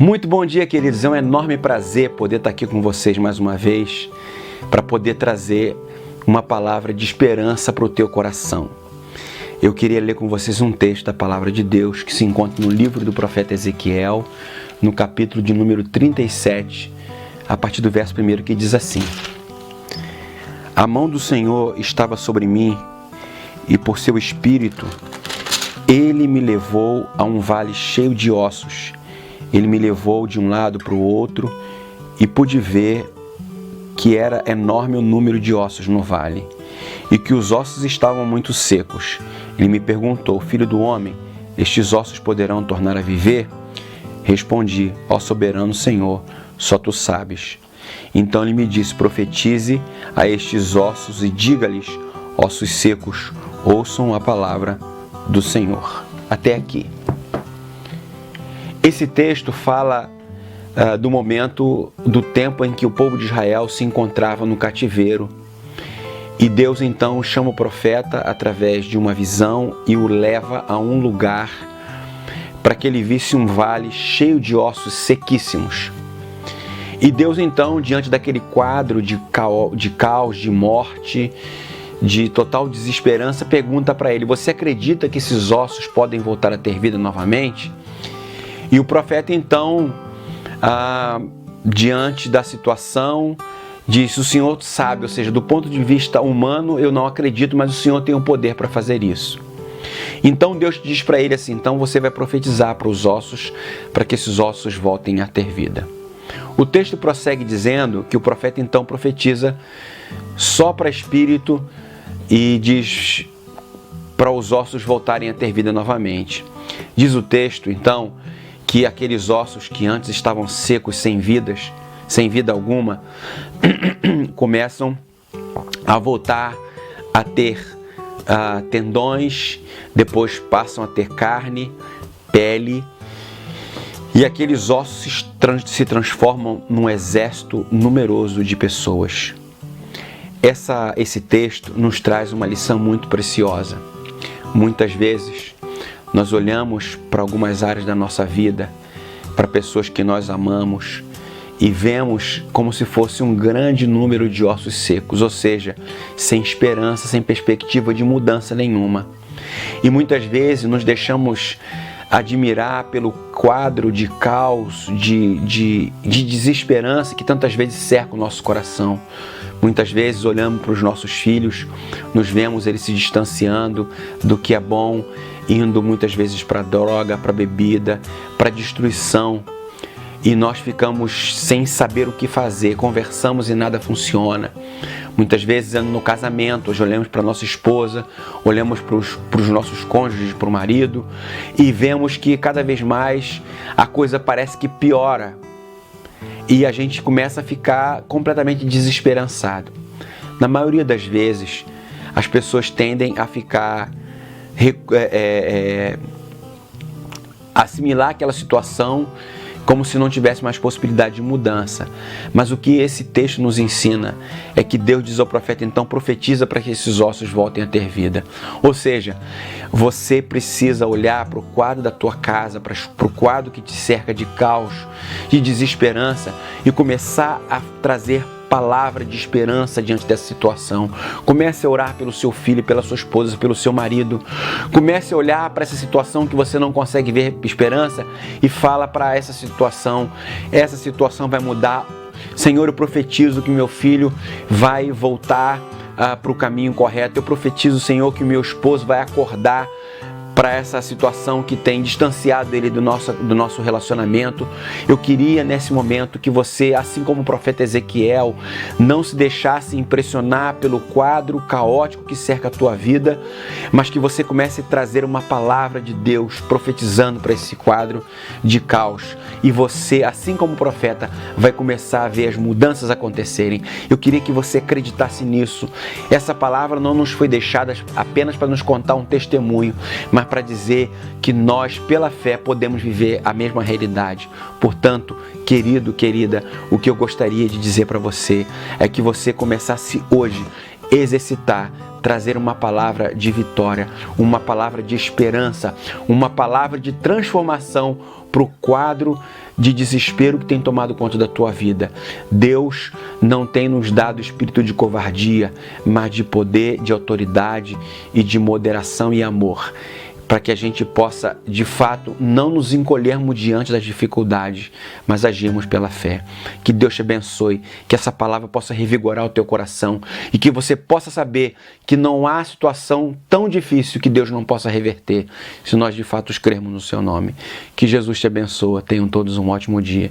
Muito bom dia, queridos. É um enorme prazer poder estar aqui com vocês mais uma vez para poder trazer uma palavra de esperança para o teu coração. Eu queria ler com vocês um texto da palavra de Deus que se encontra no livro do profeta Ezequiel, no capítulo de número 37, a partir do verso 1, que diz assim: A mão do Senhor estava sobre mim e por seu espírito ele me levou a um vale cheio de ossos. Ele me levou de um lado para o outro e pude ver que era enorme o número de ossos no vale e que os ossos estavam muito secos. Ele me perguntou: Filho do homem, estes ossos poderão tornar a viver? Respondi: Ó soberano Senhor, só tu sabes. Então ele me disse: Profetize a estes ossos e diga-lhes: ossos secos, ouçam a palavra do Senhor. Até aqui. Esse texto fala do momento, do tempo em que o povo de Israel se encontrava no cativeiro. E Deus então chama o profeta através de uma visão e o leva a um lugar para que ele visse um vale cheio de ossos sequíssimos. E Deus então, diante daquele quadro de caos, de morte, de total desesperança, pergunta para ele: você acredita que esses ossos podem voltar a ter vida novamente? E o profeta então, diante da situação, disse: o Senhor sabe, ou seja, do ponto de vista humano eu não acredito, mas o Senhor tem o poder para fazer isso. Então Deus diz para ele assim: então você vai profetizar para os ossos, para que esses ossos voltem a ter vida. O texto prossegue dizendo que o profeta então profetiza só para espírito e diz para os ossos voltarem a ter vida novamente. Diz o texto então que aqueles ossos que antes estavam secos, sem vida alguma, começam a voltar a ter tendões, depois passam a ter carne, pele, e aqueles ossos se transformam num exército numeroso de pessoas. Esse texto nos traz uma lição muito preciosa. Muitas vezes nós olhamos para algumas áreas da nossa vida, para pessoas que nós amamos, e vemos como se fosse um grande número de ossos secos, ou seja, sem esperança, sem perspectiva de mudança nenhuma. E muitas vezes nos deixamos admirar pelo quadro de caos, de desesperança que tantas vezes cerca o nosso coração. Muitas vezes olhamos para os nossos filhos, nos vemos eles se distanciando do que é bom, indo muitas vezes para a droga, para a bebida, para a destruição. E nós ficamos sem saber o que fazer, conversamos e nada funciona. Muitas vezes no casamento, hoje olhamos para a nossa esposa, olhamos para os nossos cônjuges, para o marido, e vemos que cada vez mais a coisa parece que piora. E a gente começa a ficar completamente desesperançado. Na maioria das vezes, as pessoas tendem a ficar assimilar aquela situação como se não tivesse mais possibilidade de mudança. Mas o que esse texto nos ensina é que Deus diz ao profeta: então profetiza para que esses ossos voltem a ter vida. Ou seja, você precisa olhar para o quadro da tua casa, para o quadro que te cerca de caos, de desesperança, e começar a trazer palavra de esperança diante dessa situação. Comece a orar pelo seu filho, pela sua esposa, pelo seu marido. Comece a olhar para essa situação que você não consegue ver esperança e fala para essa situação vai mudar. Senhor, eu profetizo que meu filho vai voltar para o caminho correto. Eu profetizo, Senhor, que o meu esposo vai acordar para essa situação que tem distanciado ele do nosso relacionamento. Eu queria nesse momento que você, assim como o profeta Ezequiel, não se deixasse impressionar pelo quadro caótico que cerca a tua vida, mas que você comece a trazer uma palavra de Deus profetizando para esse quadro de caos. E você, assim como o profeta, vai começar a ver as mudanças acontecerem. Eu queria que você acreditasse nisso. Essa palavra não nos foi deixada apenas para nos contar um testemunho, mas para dizer que nós, pela fé, podemos viver a mesma realidade. Portanto, querido, querida, o que eu gostaria de dizer para você é que você começasse hoje a exercitar, trazer uma palavra de vitória, uma palavra de esperança, uma palavra de transformação para o quadro de desespero que tem tomado conta da tua vida. Deus não tem nos dado espírito de covardia, mas de poder, de autoridade e de moderação e amor, para que a gente possa, de fato, não nos encolhermos diante das dificuldades, mas agirmos pela fé. Que Deus te abençoe, que essa palavra possa revigorar o teu coração e que você possa saber que não há situação tão difícil que Deus não possa reverter, se nós de fato crermos no seu nome. Que Jesus te abençoe. Tenham todos um ótimo dia.